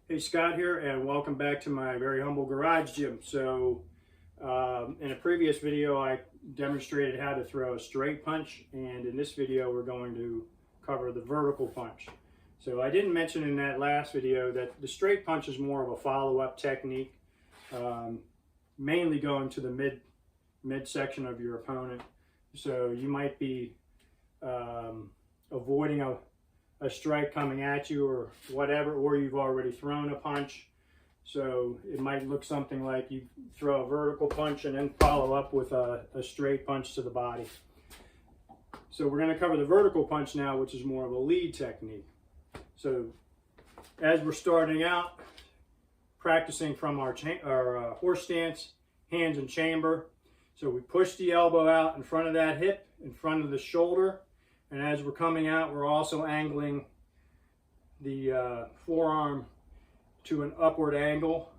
Hey, Scott here, and welcome back to my very humble garage gym. So in a previous video I demonstrated how to throw a straight punch, and in this video we're going to cover the vertical punch. So I didn't mention in that last video that the straight punch is more of a follow-up technique, mainly going to the midsection of your opponent. So you might be avoiding a strike coming at you or whatever, or you've already thrown a punch. So it might look something like you throw a vertical punch and then follow up with a straight punch to the body. So we're going to cover the vertical punch now, which is more of a lead technique. So as we're starting out, practicing from our horse stance, hands in chamber. So we push the elbow out in front of that hip, in front of the shoulder. And as we're coming out, we're also angling the forearm to an upward angle.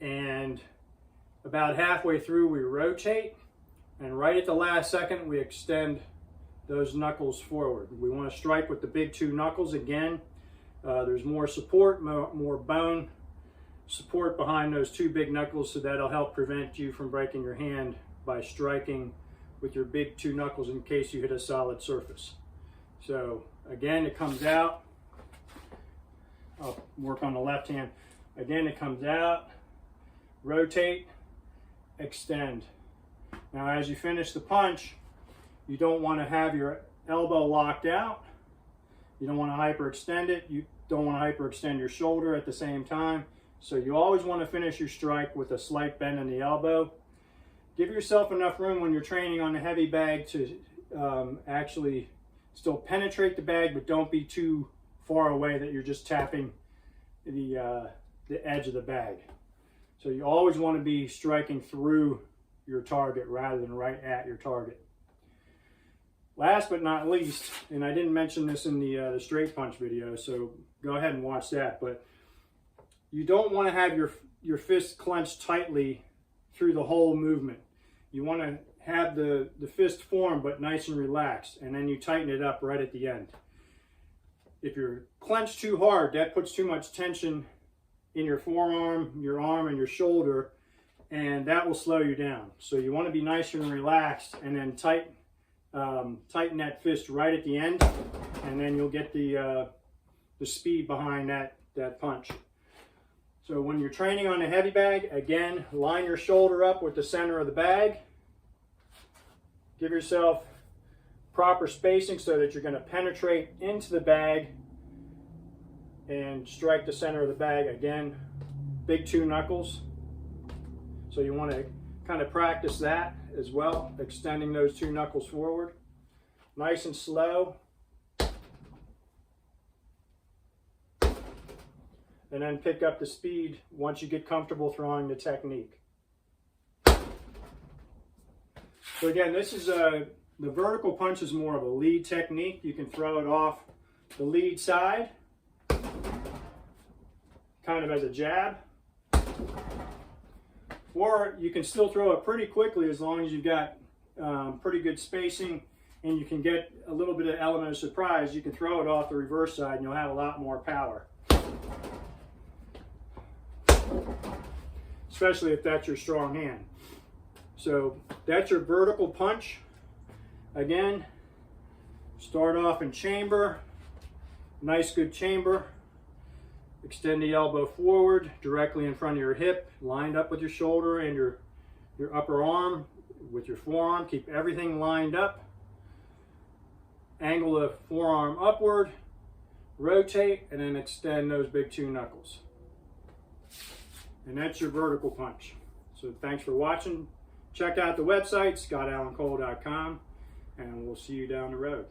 And about halfway through, we rotate. And right at the last second, we extend those knuckles forward. We want to strike with the big two knuckles again. There's more support, more bone support behind those two big knuckles, so that'll help prevent you from breaking your hand by striking with your big two knuckles in case you hit a solid surface. So again, it comes out. I'll work on the left hand. Again, it comes out, rotate, extend. Now as you finish the punch, you don't want to have your elbow locked out. You don't want to hyperextend it. You don't want to hyperextend your shoulder at the same time. So you always want to finish your strike with a slight bend in the elbow. Give yourself enough room when you're training on the heavy bag to actually still penetrate the bag, but don't be too far away that you're just tapping the edge of the bag. So you always want to be striking through your target rather than right at your target. Last but not least, and I didn't mention this in the straight punch video, so go ahead and watch that, but you don't want to have your fist clenched tightly through the whole movement. You want to have the fist form but nice and relaxed, and then you tighten it up right at the end. If you're clenched too hard, that puts too much tension in your forearm, your arm, and your shoulder, and that will slow you down. So you want to be nice and relaxed, and then tighten that fist right at the end, and then you'll get the speed behind that punch. So when you're training on a heavy bag, again, line your shoulder up with the center of the bag. Give yourself proper spacing so that you're going to penetrate into the bag and strike the center of the bag. Again, big two knuckles. So you want to kind of practice that as well, extending those two knuckles forward. Nice and slow. And then pick up the speed once you get comfortable throwing the technique. So again, this is the vertical punch is more of a lead technique. You can throw it off the lead side, kind of as a jab. Or you can still throw it pretty quickly as long as you've got pretty good spacing and you can get a little bit of element of surprise. You can throw it off the reverse side and you'll have a lot more power. Especially if that's your strong hand. So that's your vertical punch. Again, start off in chamber, nice good chamber. Extend the elbow forward directly in front of your hip, lined up with your shoulder and your upper arm with your forearm. Keep everything lined up. Angle the forearm upward, rotate, and then extend those big two knuckles. And that's your vertical punch. So thanks for watching. Check out the website, scottallencole.com, and we'll see you down the road.